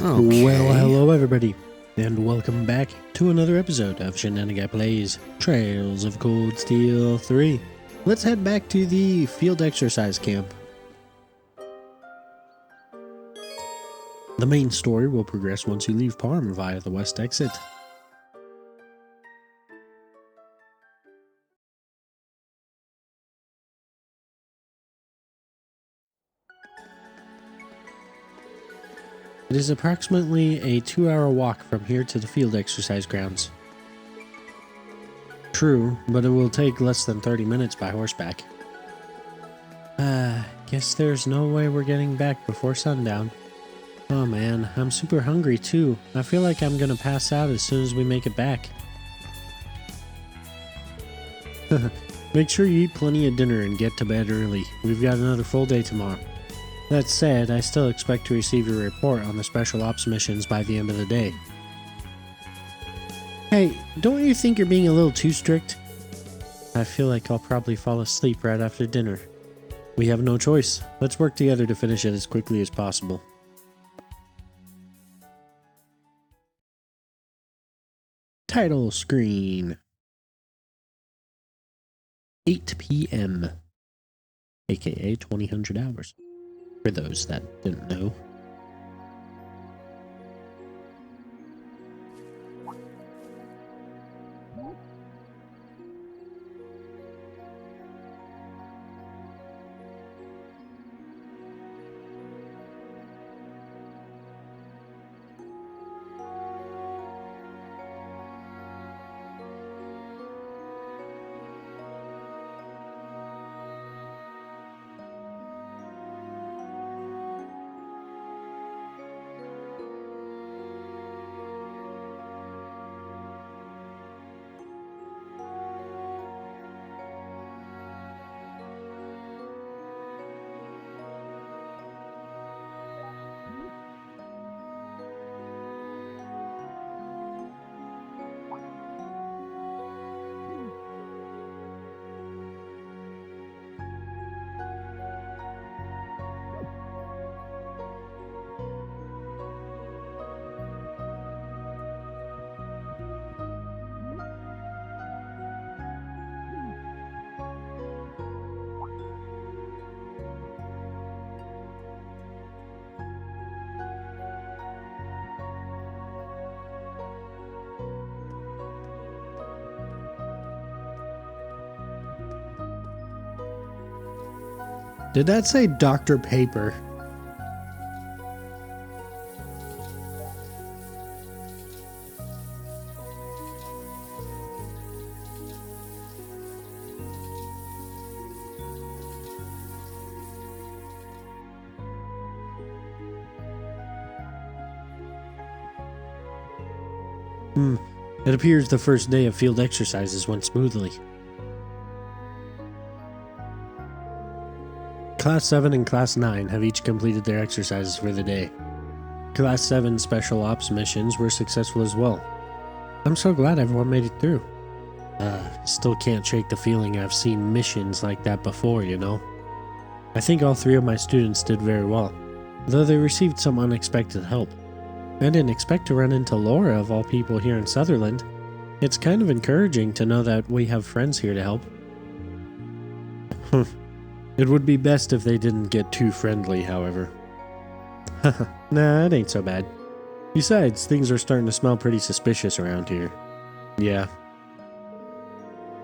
Okay. Well, hello everybody, and welcome back to another episode of Shenanigan Plays Trails of Cold Steel 3. Let's head back to the field exercise camp. The main story will progress once you leave Parm via the west exit. It is approximately a 2-hour walk from here to the field exercise grounds. True, but it will take less than 30 minutes by horseback. Guess there's no way we're getting back before sundown. Oh man, I'm super hungry too. I feel like I'm gonna pass out as soon as we make it back. Make sure you eat plenty of dinner and get to bed early. We've got another full day tomorrow. That said, I still expect to receive your report on the special ops missions by the end of the day. Hey, don't you think you're being a little too strict? I feel like I'll probably fall asleep right after dinner. We have no choice. Let's work together to finish it as quickly as possible. Title screen. 8 p.m. aka 2000 hours. For those that didn't know. Did that say Dr. Paper? It appears the first day of field exercises went smoothly. Class 7 and Class 9 have each completed their exercises for the day. Class 7 special ops missions were successful as well. I'm so glad everyone made it through. Still can't shake the feeling I've seen missions like that before, you know? I think all 3 of my students did very well, though they received some unexpected help. I didn't expect to run into Laura of all people here in Sutherland. It's kind of encouraging to know that we have friends here to help. It would be best if they didn't get too friendly, however. Nah, it ain't so bad. Besides, things are starting to smell pretty suspicious around here. Yeah.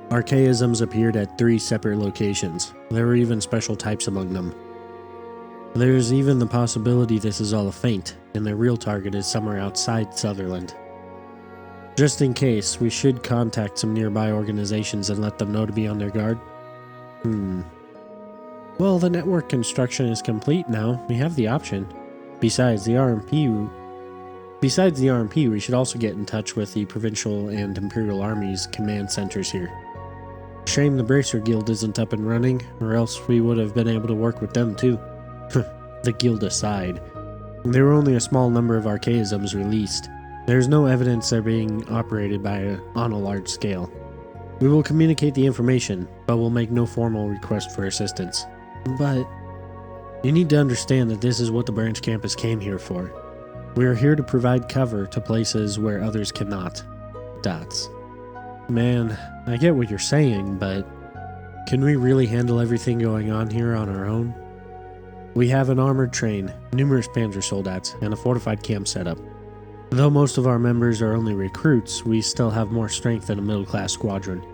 Archaisms appeared at 3 separate locations. There were even special types among them. There's even the possibility this is all a feint, and their real target is somewhere outside Sutherland. Just in case, we should contact some nearby organizations and let them know to be on their guard. Well, the network construction is complete now. We have the option. Besides the RMP, we should also get in touch with the Provincial and Imperial Armies command centers here. Shame the Bracer Guild isn't up and running, or else we would have been able to work with them too. The guild aside, there were only a small number of archaisms released. There's no evidence they're being operated on a large scale. We will communicate the information, but we'll make no formal request for assistance. But you need to understand that this is what the branch campus came here for. We are here to provide cover to places where others cannot. Dots. Man, I get what you're saying, but can we really handle everything going on here on our own? We have an armored train, numerous Panzer soldats, and a fortified camp setup. Though most of our members are only recruits, we still have more strength than a middle-class squadron.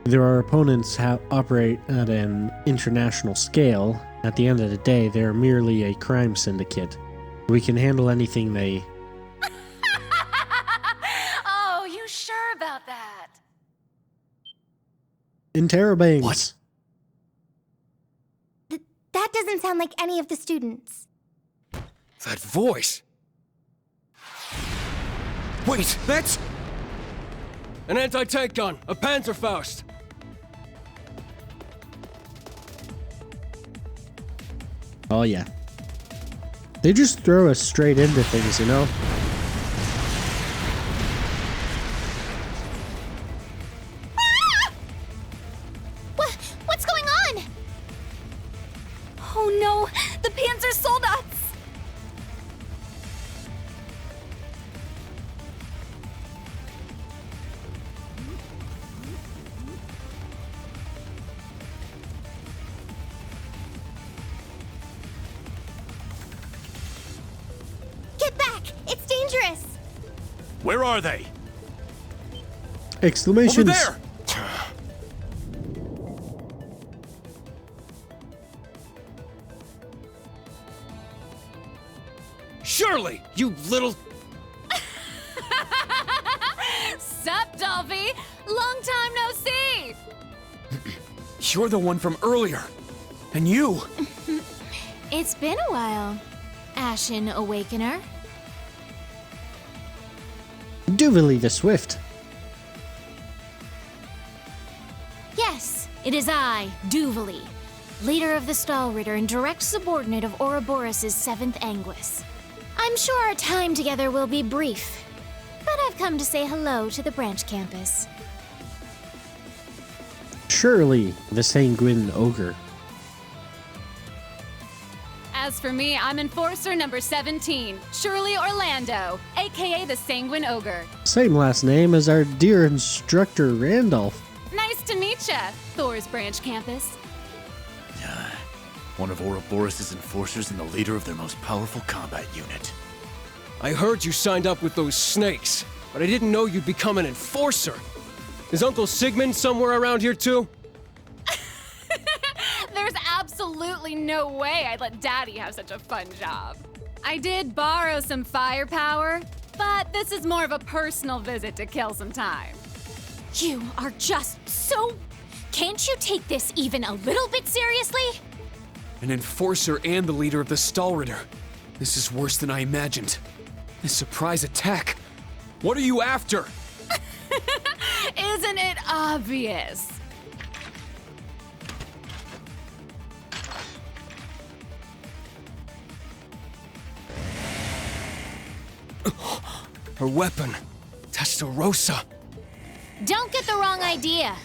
Though our opponents operate at an international scale, at the end of the day, they are merely a crime syndicate. We can handle anything they... Oh, you sure about that? Interrobangs. What? That doesn't sound like any of the students. That voice! Wait, that's... An anti-tank gun, a Panzerfaust. Oh yeah. They just throw us straight into things, you know? What's going on? Oh no, the Panzer Soldats! Get back! It's dangerous! Where are they? Exclamations. Over there! Shirley, you little... Sup, Dolphy? Long time no see! You're the one from earlier. And you... It's been a while, Ashen Awakener. Duvally the Swift. Yes, it is I, Duvally, leader of the Stahlritter and direct subordinate of Ouroboros' 7th Anguis. I'm sure our time together will be brief, but I've come to say hello to the branch campus. Shirley the Sanguine Ogre. As for me, I'm Enforcer number 17, Shirley Orlando, aka the Sanguine Ogre. Same last name as our dear instructor Randolph. Nice to meet ya, Thor's branch campus. One of Ouroboros' enforcers and the leader of their most powerful combat unit. I heard you signed up with those snakes, but I didn't know you'd become an enforcer. Is Uncle Sigmund somewhere around here too? There's absolutely no way I'd let Daddy have such a fun job. I did borrow some firepower, but this is more of a personal visit to kill some time. You are just so... Can't you take this even a little bit seriously? An enforcer and the leader of the Stahlritter. This is worse than I imagined. This surprise attack. What are you after? Isn't it obvious? Her weapon. Testarossa. Don't get the wrong idea.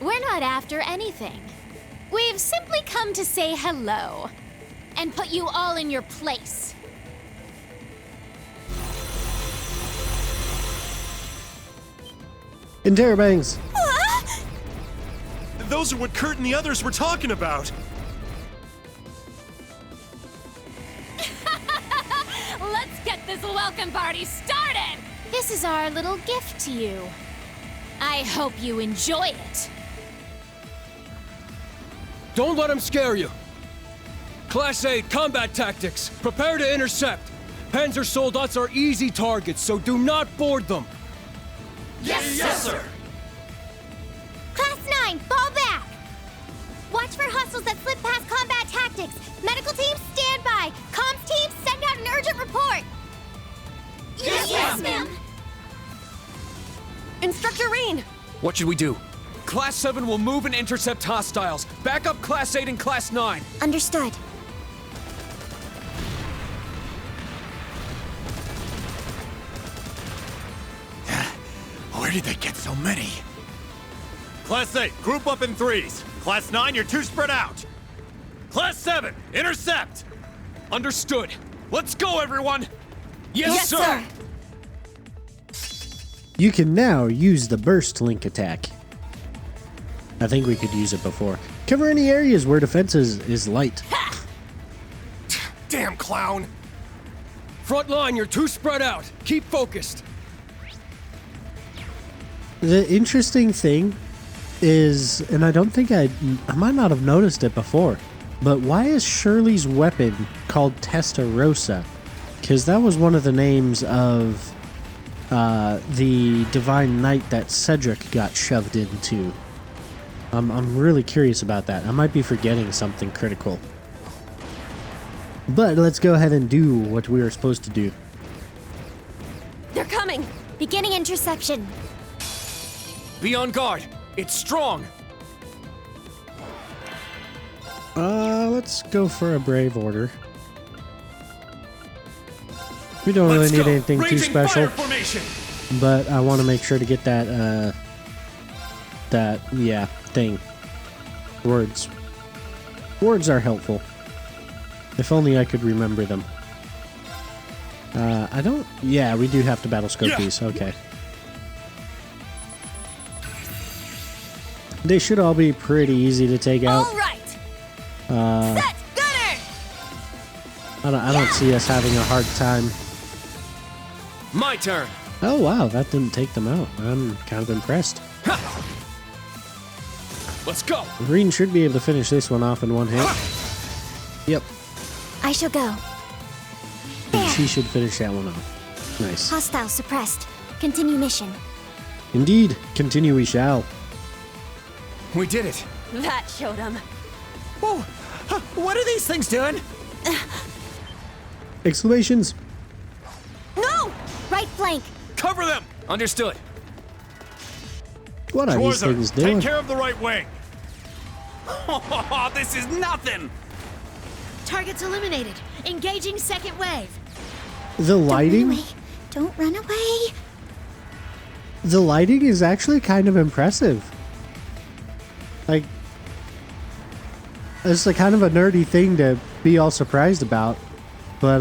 We're not after anything. We've simply come to say hello and put you all in your place. Interrobangs. Those are what Kurt and the others were talking about. Let's get this welcome party started! This is our little gift to you. I hope you enjoy it. Don't let him scare you. Class 8 combat tactics. Prepare to intercept. Panzer Soldats are easy targets, so do not board them. Yes, sir! Class 9, fall back! Watch for hostiles that slip past combat tactics. Medical team, stand by. Comms team, send out an urgent report. Yes, ma'am. Instructor Reen! What should we do? Class 7 will move and intercept hostiles. Back up Class 8 and Class 9. Understood. Where did they get so many? Class 8, group up in threes. Class 9, you're too spread out. Class 7, intercept! Understood. Let's go, everyone! Yes, sir! You can now use the burst link attack. I think we could use it before. Cover any areas where defense is light. Damn clown! Front line, you're too spread out. Keep focused. The interesting thing is, and I don't think I might not have noticed it before, but why is Shirley's weapon called Testarossa? Because that was one of the names of the Divine Knight that Cedric got shoved into. I'm really curious about that. I might be forgetting something critical. But let's go ahead and do what we were supposed to do. They're coming! Beginning interception. Be on guard. It's strong. Let's go for a brave order. We don't Let's really need go. anything too Raging special, fire formation. but I want to make sure to get that, thing. Words. Words are helpful. If only I could remember them. I don't... Yeah, we do have to battle scope these. Okay. They should all be pretty easy to take out. All right! Set! Gunner! I don't see us having a hard time. My turn. Oh, wow, that didn't take them out. I'm kind of impressed. Let's go. Green should be able to finish this one off in one hit. Yep. I shall go. And she should finish that one off. Nice. Hostile suppressed. Continue mission. Indeed. Continue we shall. We did it. That showed him. Whoa! What are these things doing? Exclamations. No! Right flank. Cover them. Understood. What are these Schwarzer, things doing? take care of the right wing. This is nothing. Targets eliminated. Engaging second wave. The lighting? Don't run away. Don't run away. The lighting is actually kind of impressive. Like, it's a kind of a nerdy thing to be all surprised about, but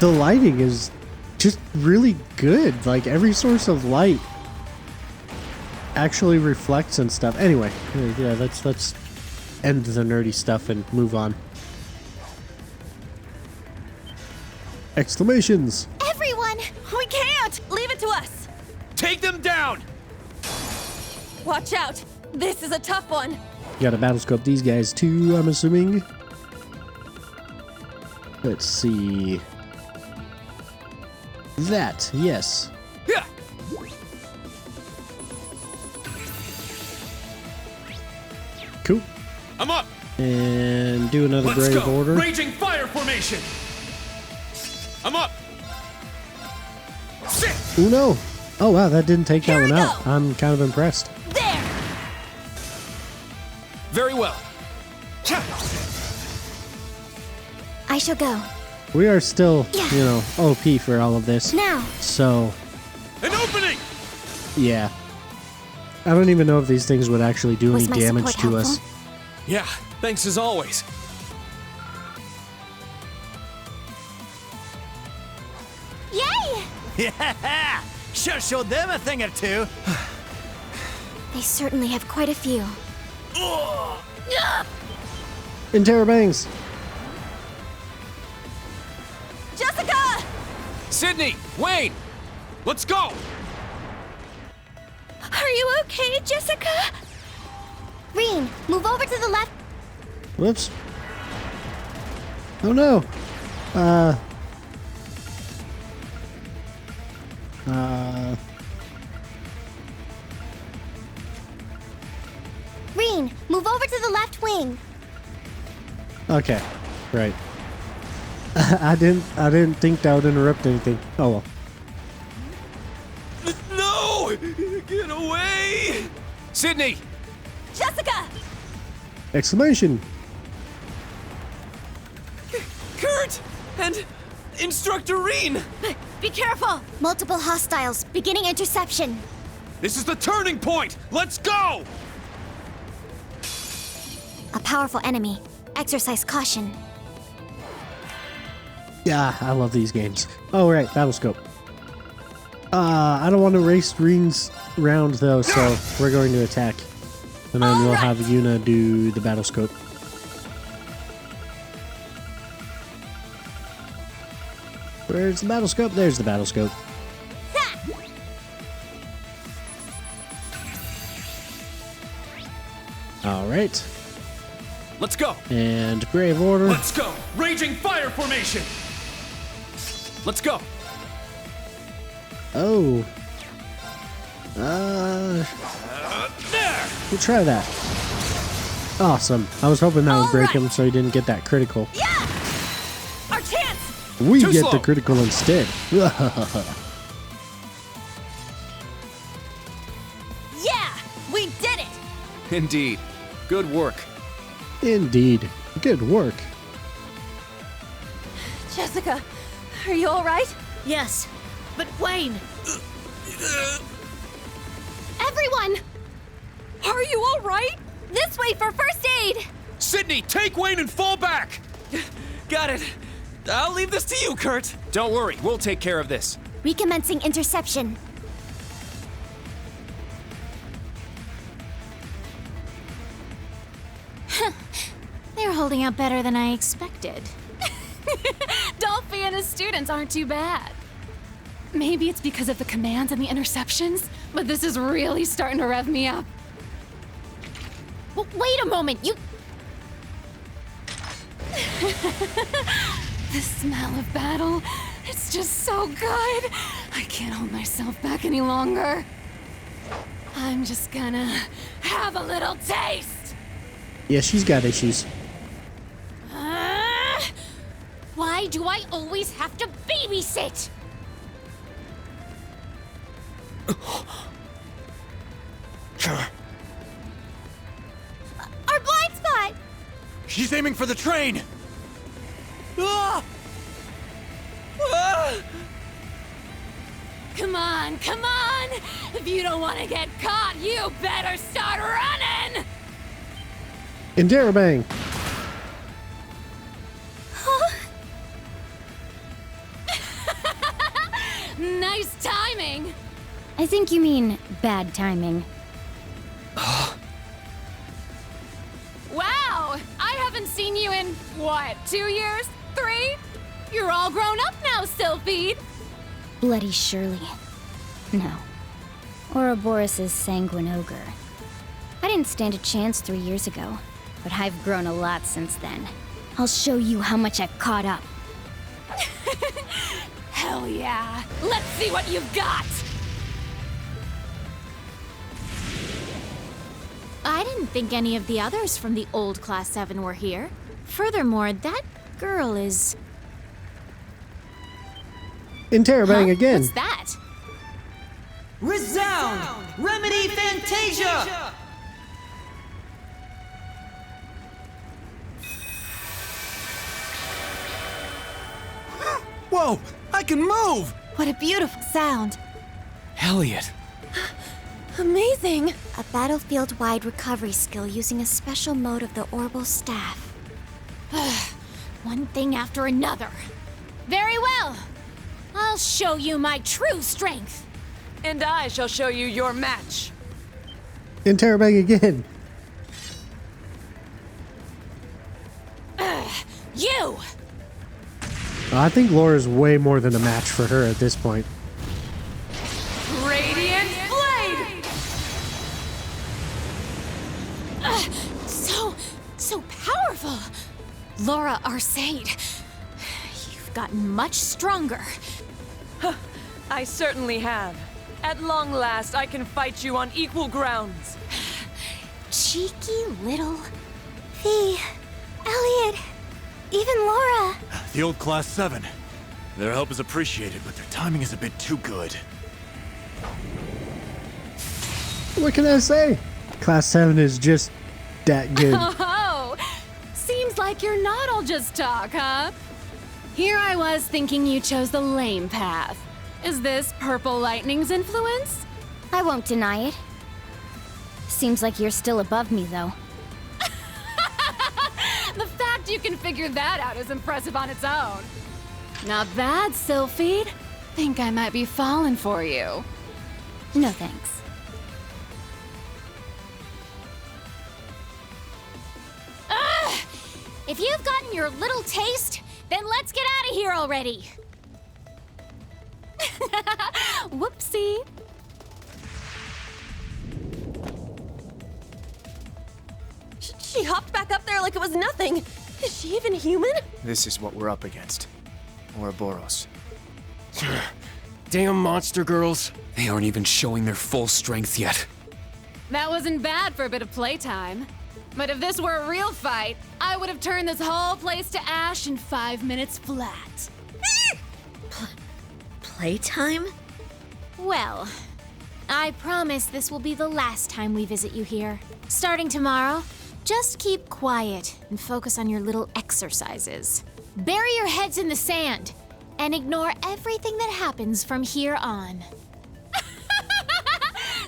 the lighting is just really good. Like, every source of light actually reflects and stuff. Anyway, yeah, let's end the nerdy stuff and move on. Exclamations! Everyone! We can't! Leave it to us! Take them down. Watch out! This is a tough one! Gotta battlescope these guys too, I'm assuming. Let's see. That, yes. Yeah. Cool. I'm up. And do another Let's brave go. order. Raging fire formation. I'm up. Sit. Oh no! Oh wow, that didn't take that Here one we out. go. I'm kind of impressed. There! Very well. I shall go. We are still, Yeah. you know, OP for all of this. Now! So, An opening. yeah. I don't even know if these things would actually do Was any my damage support to us. helpful? Yeah. Thanks as always. Yay! Yeah! Sure showed them a thing or two. They certainly have quite a few. Interrobangs! Jessica! Sydney, Wayne, let's go. Are you okay, Jessica? Reen, move over to the left. Whoops. Oh no! Reen, move over to the left wing. Okay. Right. I didn't think that would interrupt anything. Oh well. No! Get away! Sydney! Jessica! Exclamation! Kurt! And Instructor Reen! Be careful! Multiple hostiles, beginning interception. This is the turning point! Let's go! A powerful enemy. Exercise caution. Yeah, I love these games. Oh, right, Battlescope. I don't want to race rings round though, so we're going to attack. And then we'll have Yuna do the Battlescope. Where's the Battlescope? There's the Battlescope. Alright. Let's go. And Brave Order. Let's go. Raging fire formation. Let's go. Oh. There. We'll try that. Awesome. I was hoping that would break him so he didn't get that critical. Yeah! Our chance! We Too get slow. the critical instead. Yeah! We did it! Indeed. Good work. Indeed. Good work. Jessica, are you alright? Yes, but Wayne! Everyone! Are you alright? This way for first aid! Sydney, take Wayne and fall back. Got it. I'll leave this to you, Kurt. Don't worry, we'll take care of this. Recommencing interception. They're holding out better than I expected. Dolphy and his students aren't too bad. Maybe it's because of the commands and the interceptions, but this is really starting to rev me up. Wait a moment, you... The smell of battle, it's just so good. I can't hold myself back any longer. I'm just gonna have a little taste. Yeah, she's got issues. Why do I always have to babysit? Our blind spot! She's aiming for the train! Ah! Ah! Come on, come on! If you don't want to get caught, you better start running! Interrobang! Nice timing! I think you mean bad timing. Wow! I haven't seen you in, what, 2 years? 3? You're all grown up now, Sylphide! Bloody Shirley. No. Ouroboros' sanguine ogre. I didn't stand a chance 3 years ago, but I've grown a lot since then. I'll show you how much I've caught up. Hell yeah! Let's see what you've got! I didn't think any of the others from the old Class 7 were here. Furthermore, that girl is... Interrobang again! What's that? Resound! Remedy Fantasia! Whoa! I can move! What a beautiful sound. Elliot. Amazing. A battlefield-wide recovery skill using a special mode of the Orbital Staff. One thing after another. Very well. I'll show you my true strength. And I shall show you your match. Interrobang again! You! I think Laura's way more than a match for her at this point. Radiant Blade! So powerful. Laura Arcade. You've gotten much stronger. I certainly have. At long last, I can fight you on equal grounds. Cheeky little... Fee, Elliot, even Laura. The old Class 7. Their help is appreciated, but their timing is a bit too good. What can I say? Class 7 is just that good. Oh, seems like you're not all just talk, huh? Here I was thinking you chose the lame path. Is this Purple Lightning's influence? I won't deny it. Seems like you're still above me, though. The fact you can figure that out is impressive on its own. Not bad, Sylphide. Think I might be falling for you. No thanks. Ugh! If you've gotten your little taste, then let's get out of here already. Whoopsie. She hopped back up there like it was nothing. Is she even human? This is what we're up against. Ouroboros. Damn monster girls. They aren't even showing their full strength yet. That wasn't bad for a bit of playtime. But if this were a real fight, I would have turned this whole place to ash in 5 minutes flat. Playtime? Well, I promise this will be the last time we visit you here. Starting tomorrow, just keep quiet and focus on your little exercises. Bury your heads in the sand and ignore everything that happens from here on.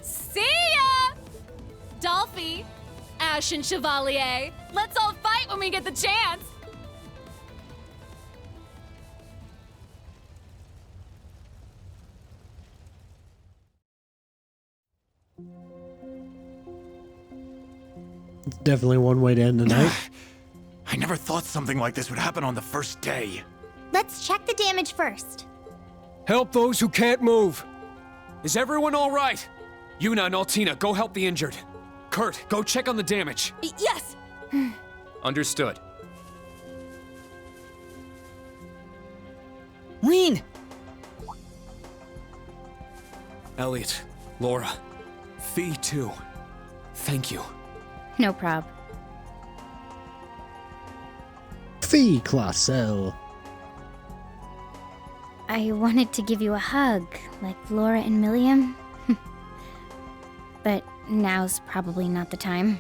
See ya! Dolphy, Ash and Chevalier, let's all fight when we get the chance! It's definitely one way to end the night. I never thought something like this would happen on the first day. Let's check the damage first. Help those who can't move. Is everyone all right? Yuna and Altina, go help the injured. Kurt, go check on the damage. Yes! Understood. Reen! Elliot, Laura, Fee too. Thank you. No prob. Fee Clausel. I wanted to give you a hug, like Laura and Milliam. But now's probably not the time.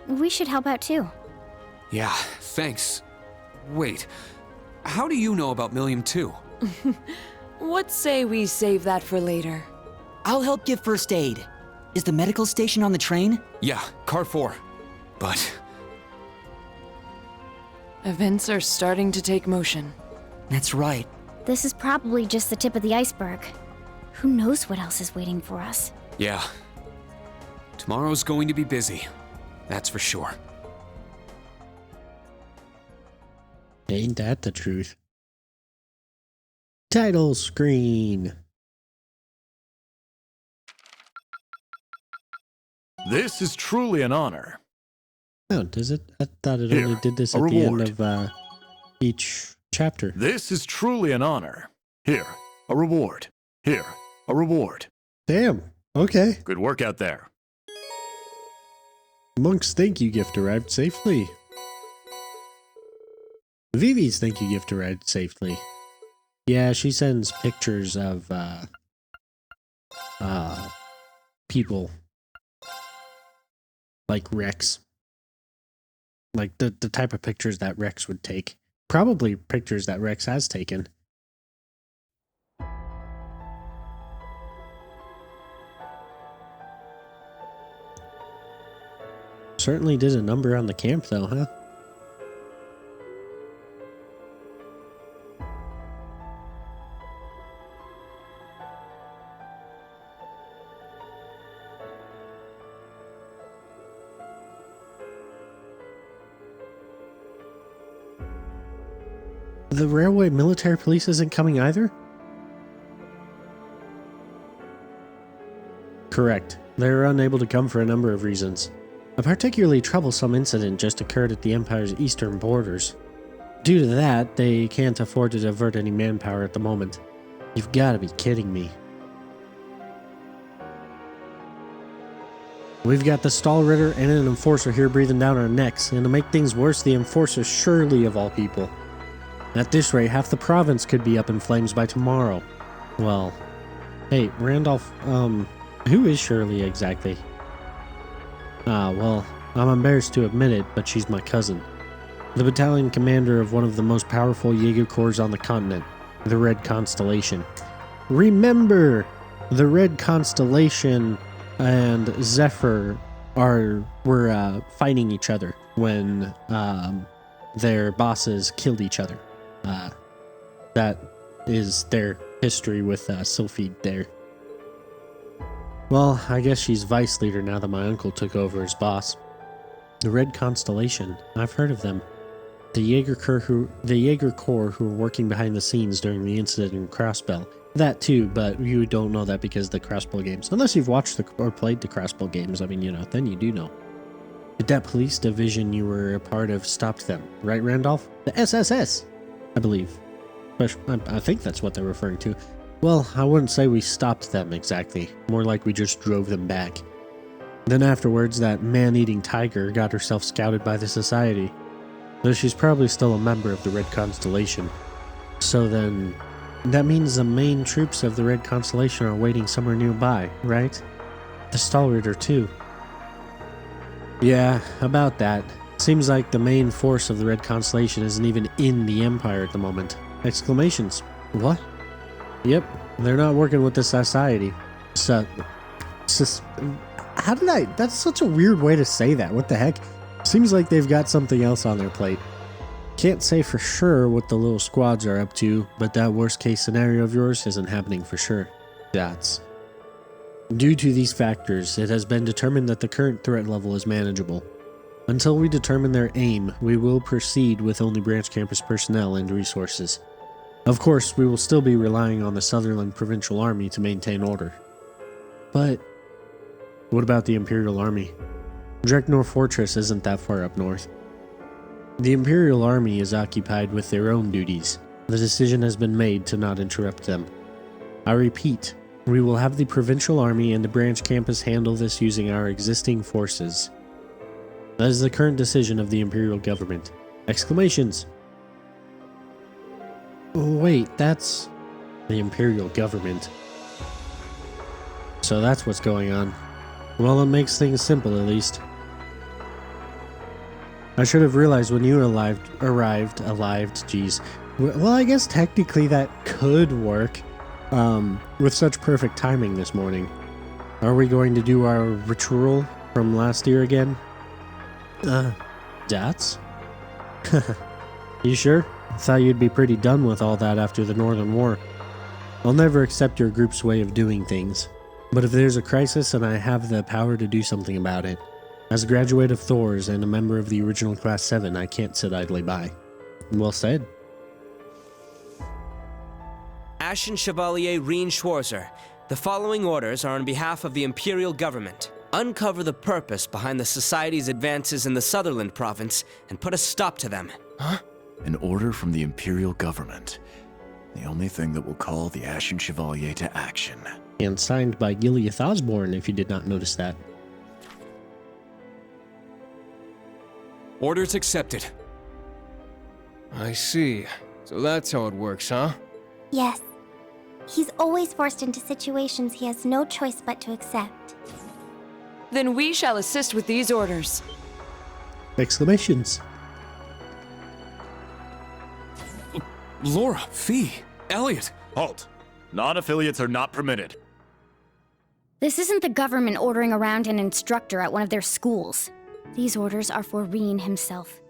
We should help out too. Yeah, thanks. Wait, how do you know about Milliam too? What say we save that for later? I'll help give first aid. Is the medical station on the train? Yeah, car 4. But Events are starting to take motion. That's right. This is probably just the tip of the iceberg. Who knows what else is waiting for us? yeah, tomorrow's going to be busy. That's for sure. Ain't that the truth? Title screen. This is truly an honor. Oh, does it? I thought it Here, only did this a at the end reward. of each chapter. This is truly an honor. Here, a reward. Here, a reward. Damn. Okay. Good work out there. Monk's thank you gift arrived safely. Vivi's thank you gift arrived safely. Yeah, she sends pictures of people like Rex. Like the type of pictures that Rex would take. Probably pictures that Rex has taken. Certainly did a number on the camp though, huh? The railway military police isn't coming either? Correct. They were unable to come for a number of reasons. A particularly troublesome incident just occurred at the Empire's eastern borders. Due to that, they can't afford to divert any manpower at the moment. You've got to be kidding me. We've got the Stahlritter and an Enforcer here breathing down our necks, and to make things worse, the Enforcer Shirley of all people. At this rate, half the province could be up in flames by tomorrow. Well, hey, Randolph, who is Shirley exactly? Well, I'm embarrassed to admit it, but she's my cousin. The battalion commander of one of the most powerful Jaeger corps on the continent, the Red Constellation. Remember, the Red Constellation and Zephyr were fighting each other when their bosses killed each other. that is their history with Sylphie there. Well, I guess she's vice leader now that my uncle took over as boss. The Red Constellation, I've heard of them. The Jaeger Corps who were working behind the scenes during the incident in Crossbell. That too, but you don't know that because of the Crossbell games. Unless you've watched or played the Crossbell games, I mean, then you do know. That police division you were a part of stopped them, right, Randolph? The SSS, I believe. I think that's what they're referring to. Well, I wouldn't say we stopped them exactly. More like we just drove them back. Then afterwards, that man-eating tiger got herself scouted by the Society. Though she's probably still a member of the Red Constellation. So then, that means the main troops of the Red Constellation are waiting somewhere nearby, right? The Stahlritter too. Yeah, about that. Seems like the main force of the Red Constellation isn't even in the Empire at the moment. Exclamations. What? Yep, they're not working with the Society. How did I... That's such a weird way to say that. What the heck? Seems like they've got something else on their plate. Can't say for sure what the little squads are up to, but that worst case scenario of yours isn't happening for sure. That's... Due to these factors, it has been determined that the current threat level is manageable. Until we determine their aim, we will proceed with only branch campus personnel and resources. Of course, we will still be relying on the Sutherland Provincial Army to maintain order. But what about the Imperial Army? Dreknor Fortress isn't that far up north. The Imperial Army is occupied with their own duties. The decision has been made to not interrupt them. I repeat, we will have the Provincial Army and the branch campus handle this using our existing forces. That is the current decision of the Imperial government. Exclamations! Wait, that's the Imperial government. So that's what's going on. Well, it makes things simple at least. I should have realized when you arrived, geez. Well, I guess technically that could work, with such perfect timing this morning. Are we going to do our ritual from last year again? That's? You sure? Thought you'd be pretty done with all that after the Northern War. I'll never accept your group's way of doing things. But if there's a crisis and I have the power to do something about it, as a graduate of Thor's and a member of the original Class 7, I can't sit idly by. Well said. Ashen Chevalier Rien Schwarzer, the following orders are on behalf of the Imperial Government. Uncover the purpose behind the Society's advances in the Sutherland province and put a stop to them. Huh? An order from the Imperial Government. The only thing that will call the Ashen Chevalier to action. And signed by Gileath Osborne, if you did not notice that. Orders accepted. I see. So that's how it works, huh? Yes. He's always forced into situations he has no choice but to accept. Then we shall assist with these orders. Exclamations. Laura, Fee, Elliot. Halt. Non-affiliates are not permitted. This isn't the government ordering around an instructor at one of their schools. These orders are for Rien himself.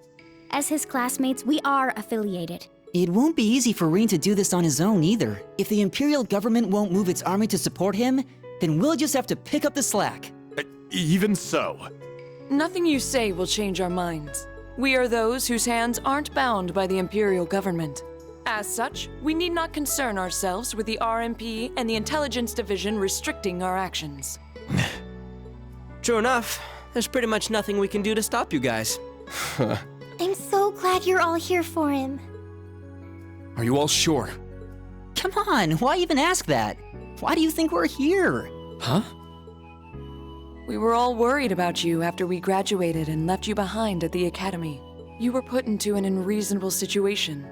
As his classmates, we are affiliated. It won't be easy for Rien to do this on his own either. If the Imperial government won't move its army to support him, then we'll just have to pick up the slack. Even so. Nothing you say will change our minds. We are those whose hands aren't bound by the Imperial government. As such, we need not concern ourselves with the RMP and the Intelligence Division restricting our actions. True enough. There's pretty much nothing we can do to stop you guys. I'm so glad you're all here for him. Are you all sure? Come on, why even ask that? Why do you think we're here? Huh? We were all worried about you after we graduated and left you behind at the academy. You were put into an unreasonable situation.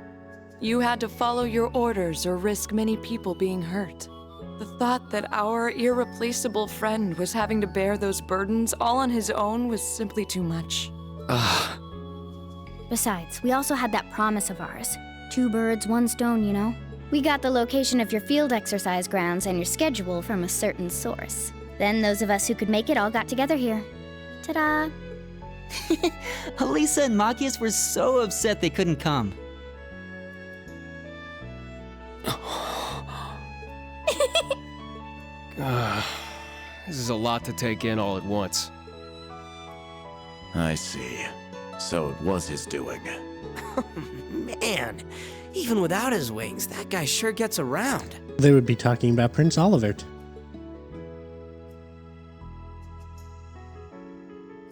You had to follow your orders or risk many people being hurt. The thought that our irreplaceable friend was having to bear those burdens all on his own was simply too much. Besides, we also had that promise of ours. 2 birds, 1 stone, you know? We got the location of your field exercise grounds and your schedule from a certain source. Then those of us who could make it all got together here. Ta-da! Alisa and Machias were so upset they couldn't come. This is a lot to take in all at once. I see. So it was his doing. Man, even without his wings, that guy sure gets around. They would be talking about Prince Olivert.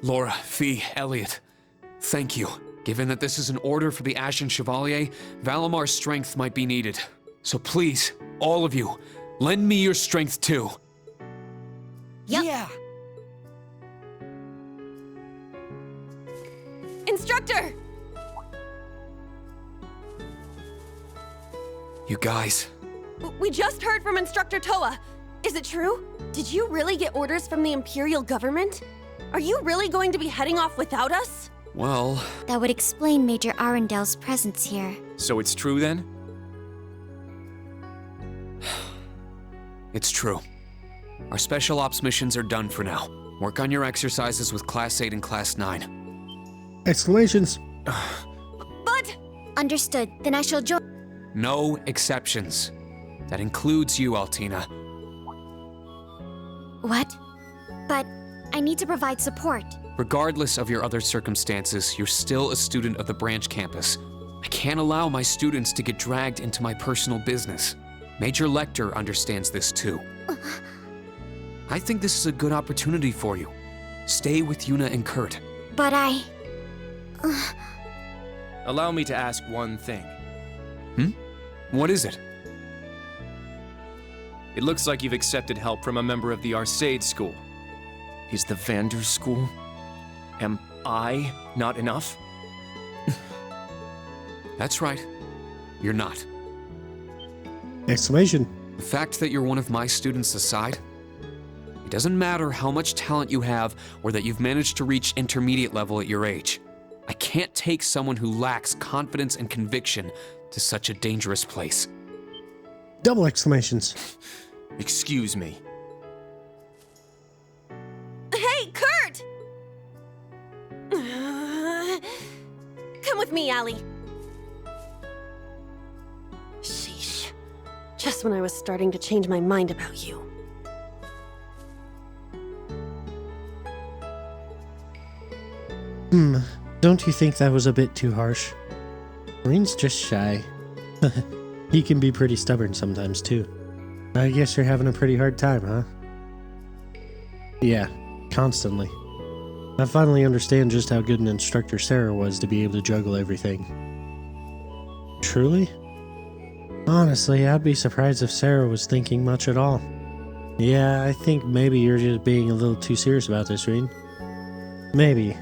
Laura, Fee, Elliot, thank you. Given that this is an order for the Ashen Chevalier, Valamar's strength might be needed. So please, all of you, lend me your strength too. Yep. Yeah. Instructor! You guys, We just heard from Instructor Toa. Is it true? Did you really get orders from the Imperial government? Are you really going to be heading off without us? well, That would explain Major Arundel's presence here. So it's true then? it's true. Our special ops missions are done for now. Work on your exercises with Class 8 and Class 9. Exclamations. But Understood. Then I shall join. No exceptions. That includes you, Altina. What? But I need to provide support. Regardless of your other circumstances, you're still a student of the branch campus. I can't allow my students to get dragged into my personal business. Major Lecter understands this too. I think this is a good opportunity for you. Stay with Yuna and Kurt. But I... Allow me to ask one thing. What is it? It looks like you've accepted help from a member of the Arcade School. Is the Vander School? Am I not enough? That's right. You're not. Exclamation. The fact that you're one of my students aside, it doesn't matter how much talent you have or that you've managed to reach intermediate level at your age. I can't take someone who lacks confidence and conviction to such a dangerous place. Double exclamations. Excuse me. hey, Kurt! Come with me, Allie. Sheesh. Just when I was starting to change my mind about you. Don't you think that was a bit too harsh? Reen's just shy. He can be pretty stubborn sometimes, too. I guess you're having a pretty hard time, huh? Yeah, constantly. I finally understand just how good an instructor Sarah was to be able to juggle everything. Truly? Honestly, I'd be surprised if Sarah was thinking much at all. Yeah, I think maybe you're just being a little too serious about this, Reen. Maybe.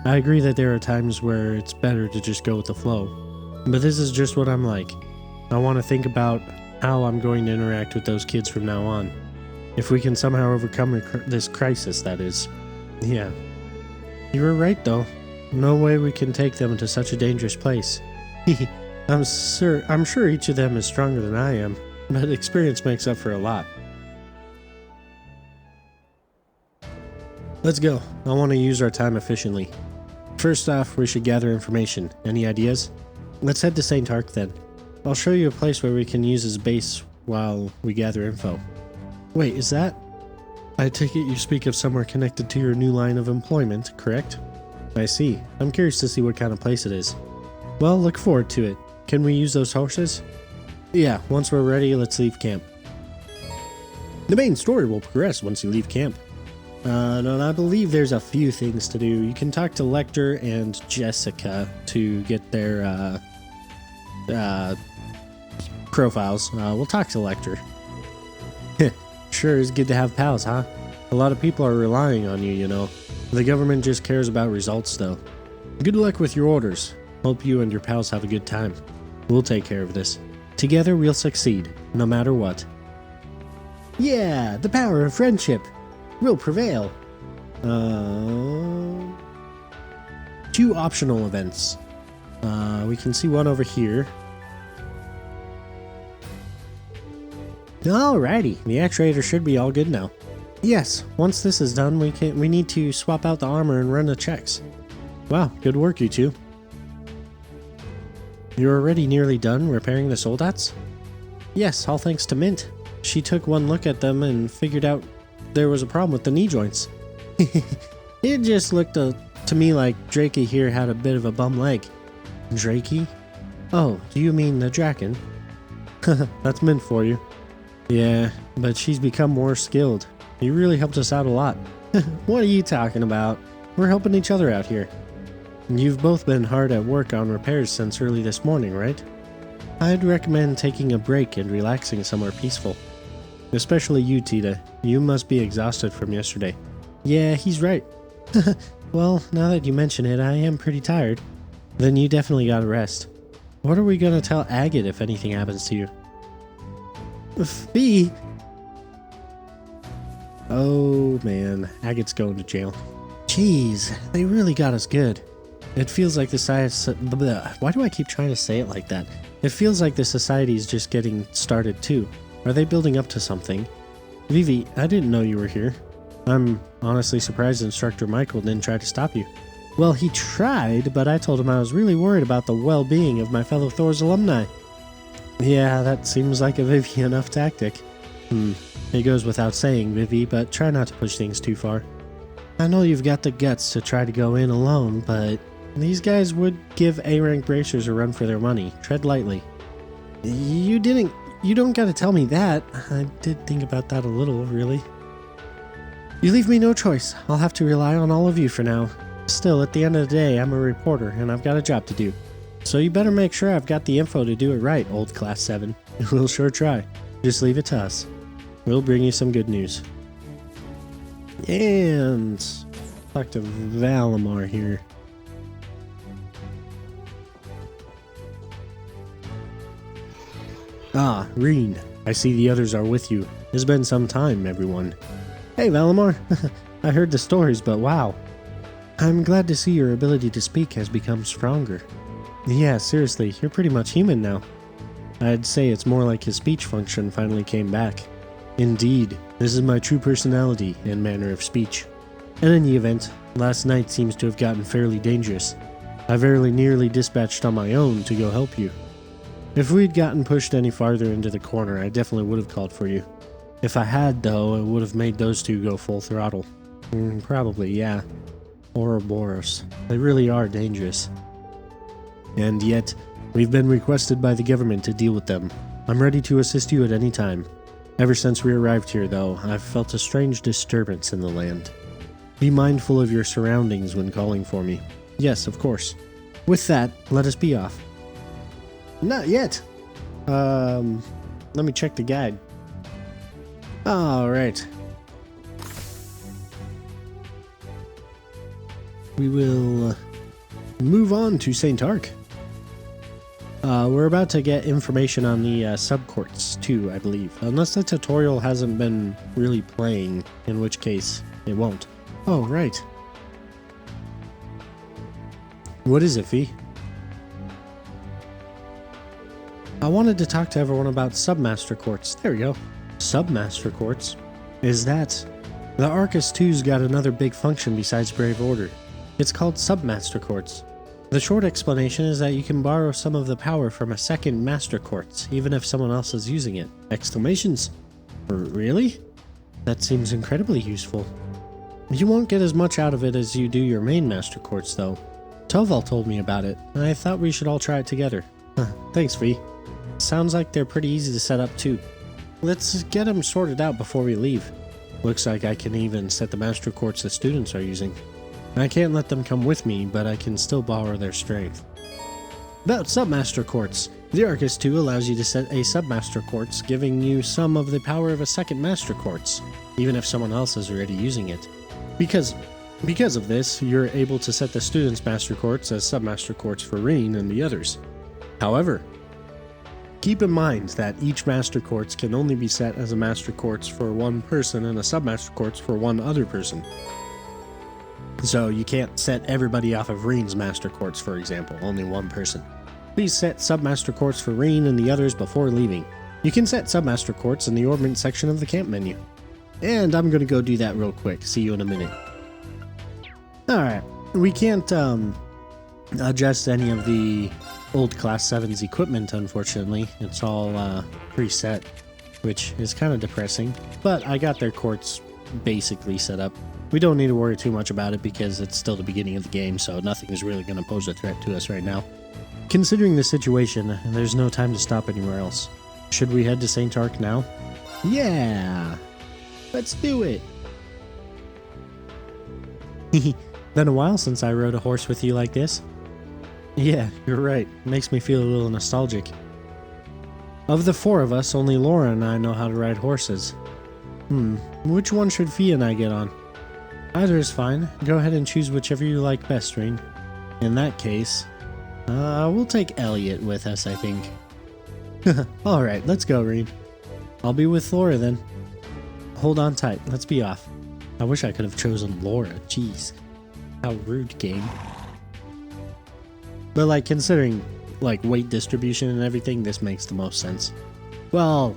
I agree that there are times where it's better to just go with the flow. But this is just what I'm like. I want to think about how I'm going to interact with those kids from now on. If we can somehow overcome this crisis, that is. Yeah. You were right, though. No way we can take them to such a dangerous place. I'm sure each of them is stronger than I am, but experience makes up for a lot. Let's go. I want to use our time efficiently. First off, we should gather information. Any ideas? Let's head to St. Ark then. I'll show you a place where we can use as base while we gather info. Wait, is that? I take it you speak of somewhere connected to your new line of employment, correct? I see. I'm curious to see what kind of place it is. Well, look forward to it. Can we use those horses? Yeah, once we're ready, let's leave camp. The main story will progress once you leave camp. No, I believe there's a few things to do. You can talk to Lecter and Jessica to get their profiles. We'll talk to Lecter. Sure is good to have pals, huh? A lot of people are relying on you, you know. The government just cares about results, though. Good luck with your orders. Hope you and your pals have a good time. We'll take care of this. Together we'll succeed, no matter what. Yeah, the power of friendship will prevail. 2 optional events. We can see one over here. Alrighty, the actuator should be all good now. Yes, once this is done, we need to swap out the armor and run the checks. Wow, good work, you two. You're already nearly done repairing the soldats? Yes, all thanks to Mint. she took one look at them and figured out there was a problem with the knee joints. It just looked to me like Drakey here had a bit of a bum leg. Drakey? Oh, do you mean the Draken? That's meant for you. Yeah, but she's become more skilled. You really helped us out a lot. What are you talking about? We're helping each other out here. You've both been hard at work on repairs since early this morning, right? I'd recommend taking a break and relaxing somewhere peaceful. Especially you, Tita. You must be exhausted from yesterday. Yeah, he's right. Well, now that you mention it, I am pretty tired. Then you definitely gotta rest. What are we gonna tell Agate if anything happens to you? Fee? Oh man, Agate's going to jail. Jeez, they really got us good. It feels like the society. Why do I keep trying to say it like that? It feels like the society is just getting started too. Are they building up to something? Vivi, I didn't know you were here. I'm honestly surprised Instructor Michael didn't try to stop you. Well, he tried, but I told him I was really worried about the well-being of my fellow Thor's alumni. Yeah, that seems like a Vivi enough tactic. It goes without saying, Vivi, but try not to push things too far. I know you've got the guts to try to go in alone, but these guys would give A-rank bracers a run for their money. Tread lightly. You don't gotta tell me that. I did think about that a little, really. You leave me no choice. I'll have to rely on all of you for now. Still, at the end of the day, I'm a reporter, and I've got a job to do. So you better make sure I've got the info to do it right, old Class 7. We'll sure try. Just leave it to us. We'll bring you some good news. And talk to Valimar here. Ah, Reen. I see the others are with you. It's been some time, everyone. Hey, Valimar. I heard the stories, but wow. I'm glad to see your ability to speak has become stronger. Yeah, seriously, you're pretty much human now. I'd say it's more like his speech function finally came back. Indeed, this is my true personality and manner of speech. In any event, last night seems to have gotten fairly dangerous. I very nearly dispatched on my own to go help you. If we'd gotten pushed any farther into the corner, I definitely would have called for you. If I had, though, it would have made those two go full throttle. Probably, yeah. Ouroboros. They really are dangerous. And yet, we've been requested by the government to deal with them. I'm ready to assist you at any time. Ever since we arrived here, though, I've felt a strange disturbance in the land. Be mindful of your surroundings when calling for me. Yes, of course. With that, let us be off. Not yet. Let me check the guide. Alright. We will move on to St. Ark. We're about to get information on the subcourts too, I believe. Unless the tutorial hasn't been really playing, in which case it won't. Oh, right. What is it, Fee? I wanted to talk to everyone about Submaster Courts. There we go. Submaster Courts? Is that... The Arcus 2's got another big function besides Brave Order. It's called Submaster Courts. The short explanation is that you can borrow some of the power from a second Master Quartz, even if someone else is using it. Exclamations. Really? That seems incredibly useful. You won't get as much out of it as you do your main Master Quartz, though. Toval told me about it, and I thought we should all try it together. Thanks, V. Sounds like they're pretty easy to set up, too. Let's get them sorted out before we leave. Looks like I can even set the Master Quartz the students are using. I can't let them come with me, but I can still borrow their strength. About Submaster Quartz. The Arcus 2 allows you to set a Submaster Quartz, giving you some of the power of a second Master Quartz, even if someone else is already using it. Because of this, you're able to set the student's Master Quartz as Submaster Quartz for Reen and the others. However, keep in mind that each Master Quartz can only be set as a Master Quartz for one person and a Submaster Quartz for one other person. So you can't set everybody off of Reen's Master Quartz, for example, only one person. Please set Submaster Quartz for Reen and the others before leaving. You can set Submaster Quartz in the Orbment section of the camp menu. And I'm gonna go do that real quick. See you in a minute. Alright, we can't adjust any of the old Class 7's equipment, unfortunately. It's all preset. which is kind of depressing, but I got their courts basically set up. We don't need to worry too much about it because it's still the beginning of the game, so nothing is really going to pose a threat to us right now. Considering the situation, there's no time to stop anywhere else. Should we head to St. Ark now? Yeah! Let's do it! Been a while since I rode a horse with you like this. Yeah, you're right. Makes me feel a little nostalgic. Of the four of us, only Laura and I know how to ride horses. Which one should Fia and I get on? Either is fine. Go ahead and choose whichever you like best, Rean. In that case, we'll take Elliot with us, I think. Alright, let's go, Rean. I'll be with Laura then. Hold on tight, let's be off. I wish I could have chosen Laura, jeez. How rude, game. But like, considering like weight distribution and everything, this makes the most sense. Well,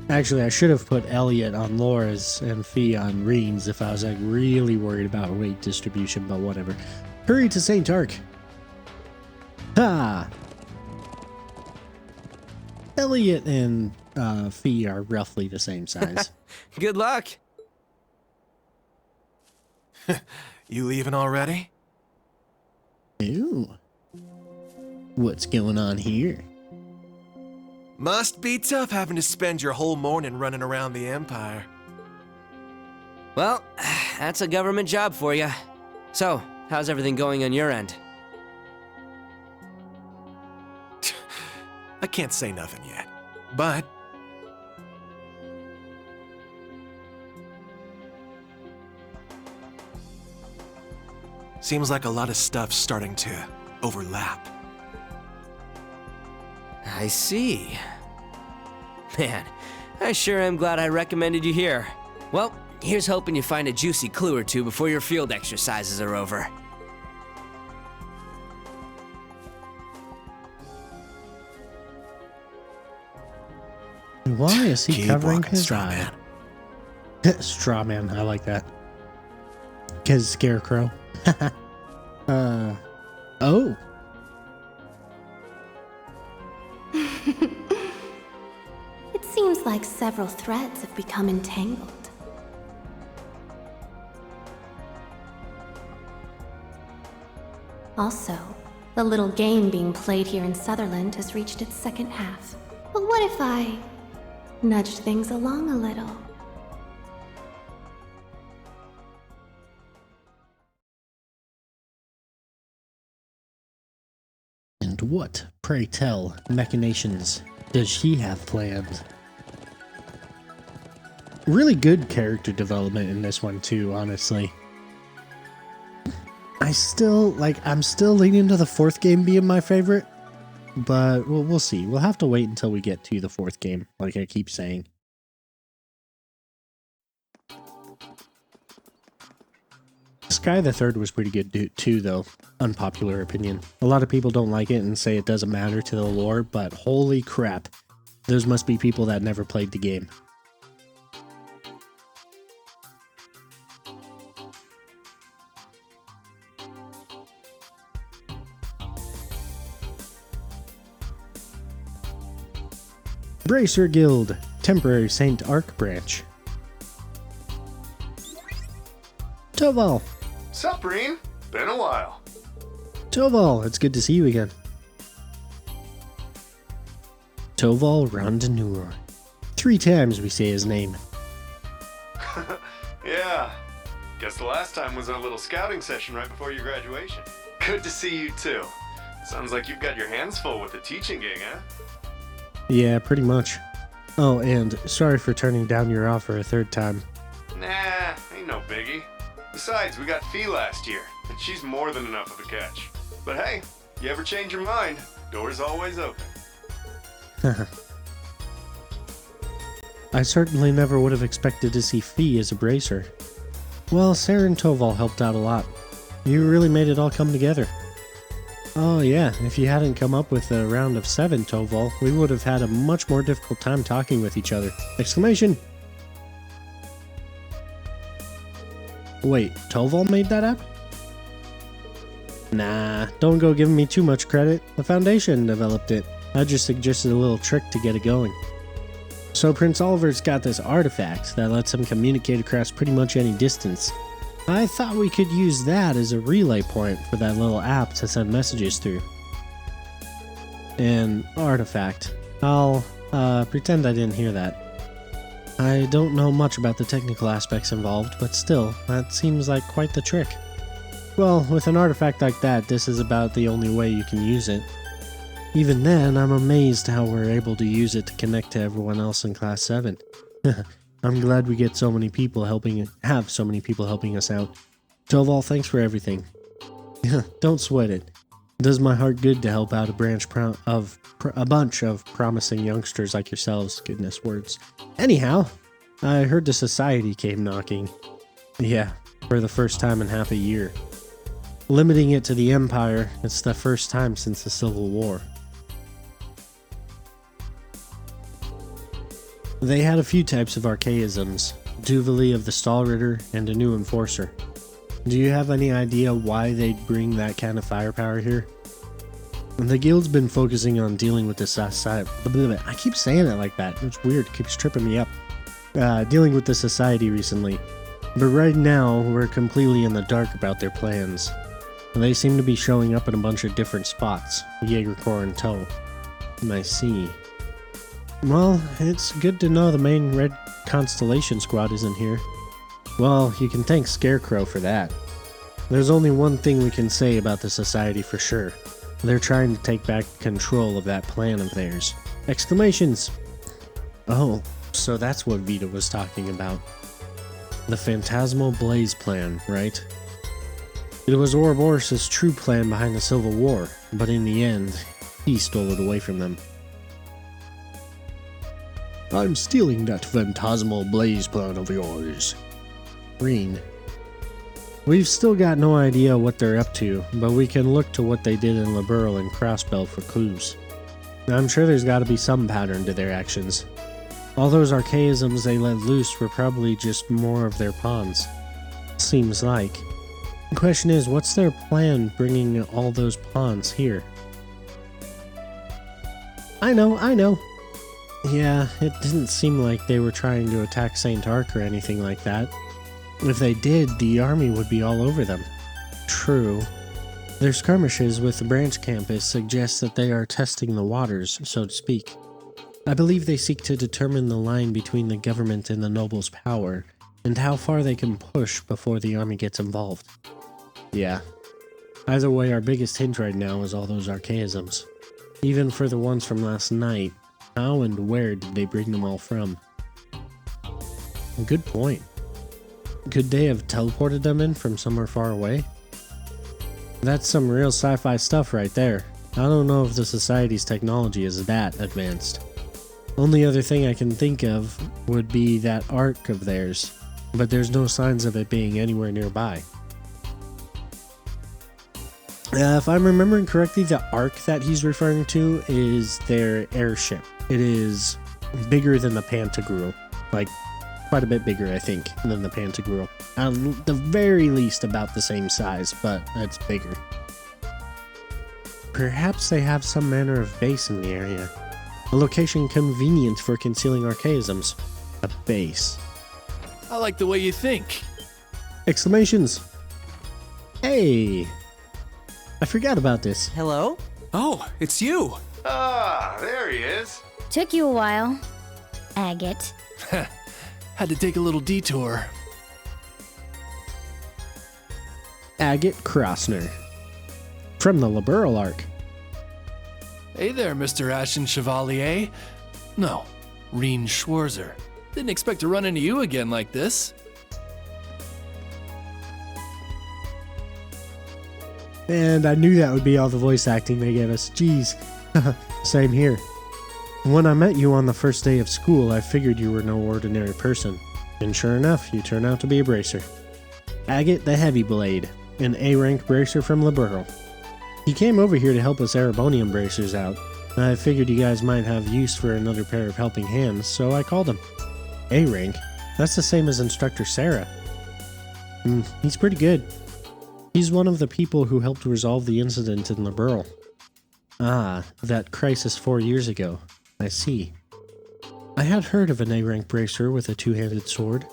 actually I should have put Elliot on Laura's and Fia on Rean's if I was like really worried about weight distribution, but whatever. Hurry to St. Ark. Ha! Elliot and Fia are roughly the same size. Good luck. You leaving already? Ooh. What's going on here? Must be tough having to spend your whole morning running around the Empire. Well, that's a government job for you. So, how's everything going on your end? I can't say nothing yet, but... seems like a lot of stuff's starting to overlap. I see. Man, I sure am glad I recommended you here. Well, here's hoping you find a juicy clue or two before your field exercises are over. Why is he Keep covering walking, his straw eye? man. Straw man, I like that. Cause Scarecrow. Oh. It seems like several threads have become entangled. Also, the little game being played here in Sutherland has reached its second half. But what if I nudged things along a little? And what, pray tell, machinations does she have planned? Really good character development in this one too, honestly. I'm still leaning to the fourth game being my favorite, but we'll see. We'll have to wait until we get to the fourth game, like I keep saying. Sky the Third was pretty good too, though. Unpopular opinion. A lot of people don't like it and say it doesn't matter to the lore, but holy crap. Those must be people that never played the game. Bracer Guild, temporary St. Ark branch. Toval! Sup, Rean? Been a while. Toval, it's good to see you again. Toval Rondanur. 3 times we say his name. Yeah. Guess the last time was our little scouting session right before your graduation. Good to see you too. Sounds like you've got your hands full with the teaching gig, huh? Yeah, pretty much. Oh, and sorry for turning down your offer a 3rd time. Nah, ain't no biggie. Besides, we got Fee last year, and she's more than enough of a catch. But hey, you ever change your mind, door's always open. I certainly never would have expected to see Fee as a bracer. Well, Sarah and Toval helped out a lot. You really made it all come together. Oh yeah, if you hadn't come up with a round of 7, Toval, we would have had a much more difficult time talking with each other. Exclamation! Wait, Toval made that app? Nah, don't go giving me too much credit. The Foundation developed it. I just suggested a little trick to get it going. So Prince Oliver's got this artifact that lets him communicate across pretty much any distance. I thought we could use that as a relay point for that little app to send messages through. An artifact. I'll pretend I didn't hear that. I don't know much about the technical aspects involved, but still, that seems like quite the trick. Well, with an artifact like that, this is about the only way you can use it. Even then, I'm amazed how we're able to use it to connect to everyone else in Class 7. I'm glad we get so many people have so many people helping us out. Toval, thanks for everything. Don't sweat it. It does my heart good to help out a bunch of promising youngsters like yourselves. Goodness words. Anyhow, I heard the Society came knocking. Yeah, for the first time in half a year. Limiting it to the Empire, it's the first time since the Civil War. They had a few types of archaisms, Duvali of the Stahlritter and a new Enforcer. Do you have any idea why they'd bring that kind of firepower here? The guild's been focusing on dealing with the society. I keep saying it like that, it's weird, it keeps tripping me up. Dealing with the Society recently. But right now, we're completely in the dark about their plans. They seem to be showing up in a bunch of different spots, Jaeger Corps in tow. I see. Well, it's good to know the main Red Constellation squad isn't here. Well, you can thank Scarecrow for that. There's only one thing we can say about the Society for sure. They're trying to take back control of that plan of theirs. Exclamations! Oh, so that's what Vita was talking about. The Phantasmal Blaze plan, right? It was Ouroboros' true plan behind the Civil War, but in the end, he stole it away from them. I'm stealing that Phantasmal Blaze plan of yours. Green. We've still got no idea what they're up to, but we can look to what they did in Liberl and Crossbell for clues. I'm sure there's gotta be some pattern to their actions. All those archaisms they let loose were probably just more of their pawns. Seems like. The question is, what's their plan bringing all those pawns here? I know. Yeah, it didn't seem like they were trying to attack St. Ark or anything like that. If they did, the army would be all over them. True. Their skirmishes with the branch campus suggest that they are testing the waters, so to speak. I believe they seek to determine the line between the government and the nobles' power, and how far they can push before the army gets involved. Yeah. Either way, our biggest hint right now is all those archaisms. Even for the ones from last night, how and where did they bring them all from? Good point. Could they have teleported them in from somewhere far away? That's some real sci-fi stuff right there. I don't know if the Society's technology is that advanced. Only other thing I can think of would be that ark of theirs, but there's no signs of it being anywhere nearby. If I'm remembering correctly, the ark that he's referring to is their airship. It is bigger than the Pantagruel, like quite a bit bigger, I think, than the Pantagruel. At the very least about the same size, but it's bigger. Perhaps they have some manner of base in the area. A location convenient for concealing archaisms. A base. I like the way you think. Exclamations! Hey! I forgot about this. Hello? Oh, it's you! Ah, there he is. Took you a while. Agate. Had to take a little detour. Agate Krosner. From the Liberl Ark. Hey there, Mr. Ashen Chevalier. No, Reen Schwarzer. Didn't expect to run into you again like this. And I knew that would be all the voice acting they gave us. Jeez. Same here. When I met you on the first day of school, I figured you were no ordinary person. And sure enough, you turn out to be a bracer. Agate the Heavy Blade, an A-rank bracer from Liberl. He came over here to help us Erebonium bracers out. I figured you guys might have use for another pair of helping hands, so I called him. A-rank? That's the same as Instructor Sarah. He's pretty good. He's one of the people who helped resolve the incident in Liberl. Ah, that crisis 4 years ago. I see. I had heard of an A-rank bracer with a two-handed sword.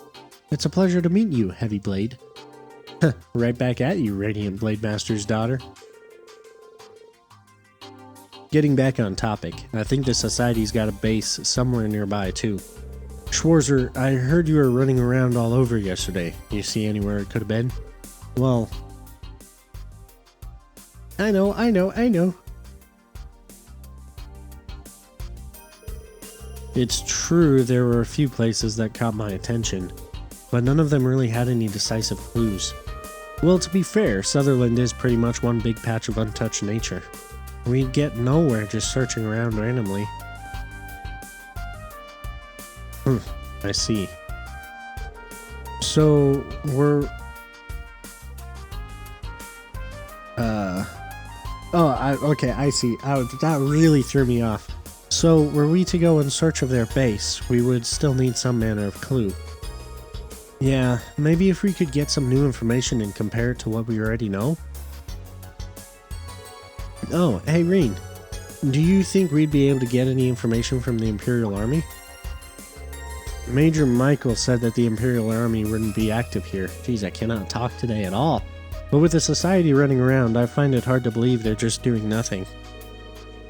It's a pleasure to meet you, Heavy Blade. Right back at you, Radiant Blade Master's daughter. Getting back on topic, I think the Society's got a base somewhere nearby too. Schwarzer, I heard you were running around all over yesterday. You see anywhere it could have been? Well... I know. It's true there were a few places that caught my attention, but none of them really had any decisive clues. Well, to be fair, Sutherland is pretty much one big patch of untouched nature. We'd get nowhere just searching around randomly. I see. So, we're... okay, I see. That really threw me off. So, were we to go in search of their base, we would still need some manner of clue. Yeah, maybe if we could get some new information and compare it to what we already know? Oh, hey Reen. Do you think we'd be able to get any information from the Imperial Army? Major Michael said that the Imperial Army wouldn't be active here. Geez, I cannot talk today at all. But with the Society running around, I find it hard to believe they're just doing nothing.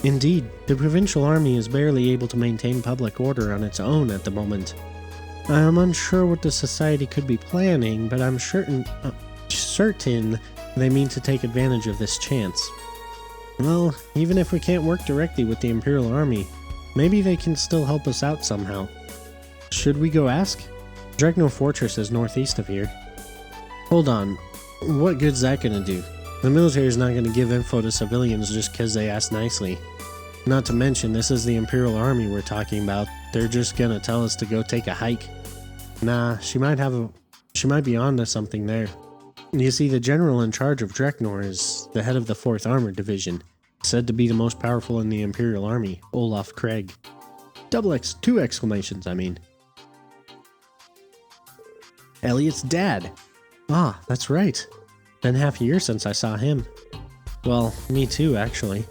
Indeed, the Provincial Army is barely able to maintain public order on its own at the moment. I am unsure what the Society could be planning, but I'm certain they mean to take advantage of this chance. Well, even if we can't work directly with the Imperial Army, maybe they can still help us out somehow. Should we go ask? Drekno Fortress is northeast of here. Hold on, what good's that gonna do? The military is not gonna give info to civilians just cause they ask nicely. Not to mention, this is the Imperial Army we're talking about. They're just gonna tell us to go take a hike. Nah, she might be onto something there. You see, the general in charge of Dreknor is the head of the 4th Armored Division, said to be the most powerful in the Imperial Army, Olaf Craig. Two exclamations, I mean. Elliot's dad. Ah, that's right. Been half a year since I saw him. Well, me too, actually.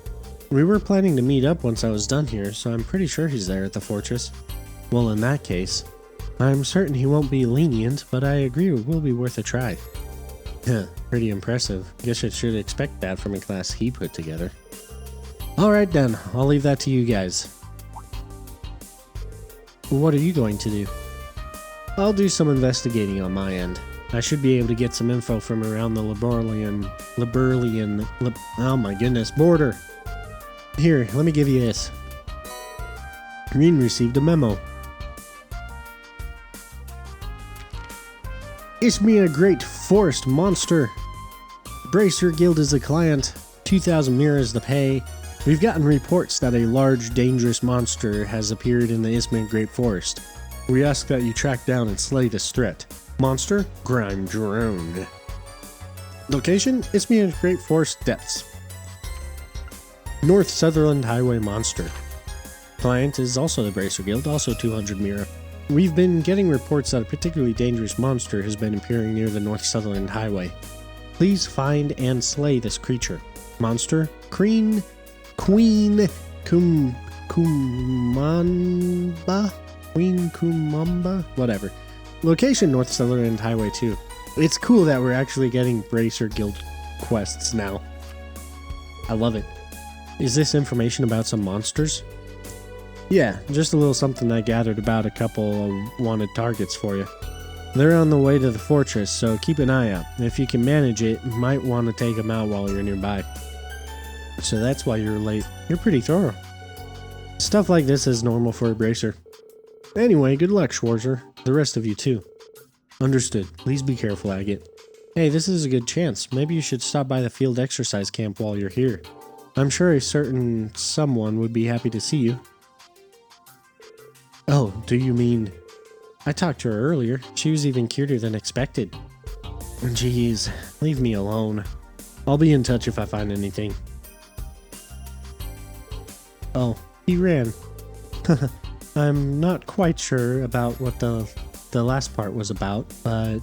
We were planning to meet up once I was done here, so I'm pretty sure he's there at the fortress. Well, in that case, I'm certain he won't be lenient, but I agree it will be worth a try. Pretty impressive. Guess I should expect that from a class he put together. Alright then, I'll leave that to you guys. What are you going to do? I'll do some investigating on my end. I should be able to get some info from around the oh my goodness, border. Here, let me give you this. Green received a memo. It's me a great forest monster. Bracer Guild is the client. 2,000 Mira is the pay. We've gotten reports that a large, dangerous monster has appeared in the Isthmian Great Forest. We ask that you track down and slay this threat. Monster, Grime Drone. Location, Isthmian Great Forest Depths. North Sutherland Highway Monster. Client is also the Bracer Guild, also 200 Mira. We've been getting reports that a particularly dangerous monster has been appearing near the North Sutherland Highway. Please find and slay this creature. Monster, Queen Kumamba? Whatever. Location, North Sutherland Highway 2. It's cool that we're actually getting Bracer Guild quests now. I love it. Is this information about some monsters? Yeah, just a little something I gathered about a couple of wanted targets for you. They're on the way to the fortress, so keep an eye out. If you can manage it, you might want to take them out while you're nearby. So that's why you're late. You're pretty thorough. Stuff like this is normal for a bracer. Anyway, good luck, Schwarzer. The rest of you too. Understood. Please be careful, Agate. Hey, this is a good chance. Maybe you should stop by the field exercise camp while you're here. I'm sure a certain someone would be happy to see you. Oh, do you mean... I talked to her earlier. She was even cuter than expected. Jeez, leave me alone. I'll be in touch if I find anything. Oh, he ran. I'm not quite sure about what the last part was about, but...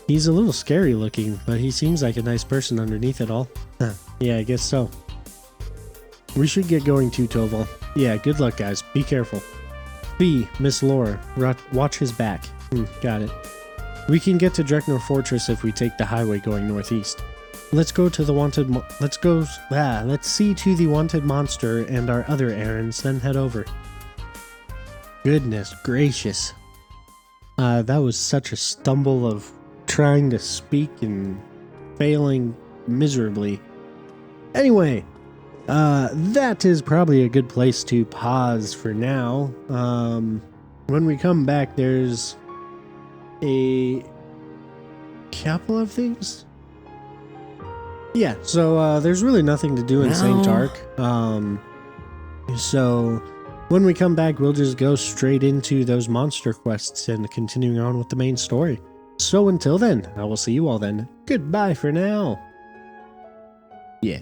He's a little scary looking, but he seems like a nice person underneath it all. Yeah, I guess so. We should get going too, Toval. Yeah, good luck guys. Be careful. B. Miss Laura. Watch his back. Got it. We can get to Dreknor Fortress if we take the highway going northeast. Let's go to the wanted. Let's see to the wanted monster and our other errands, then head over. Goodness gracious. That was such a stumble of trying to speak and failing miserably. Anyway, that is probably a good place to pause for now. When we come back, there's a couple of things. Yeah, so there's really nothing to do in St. Tark. So when we come back, we'll just go straight into those monster quests and continuing on with the main story. So until then, I will see you all then. Goodbye for now. Yeah.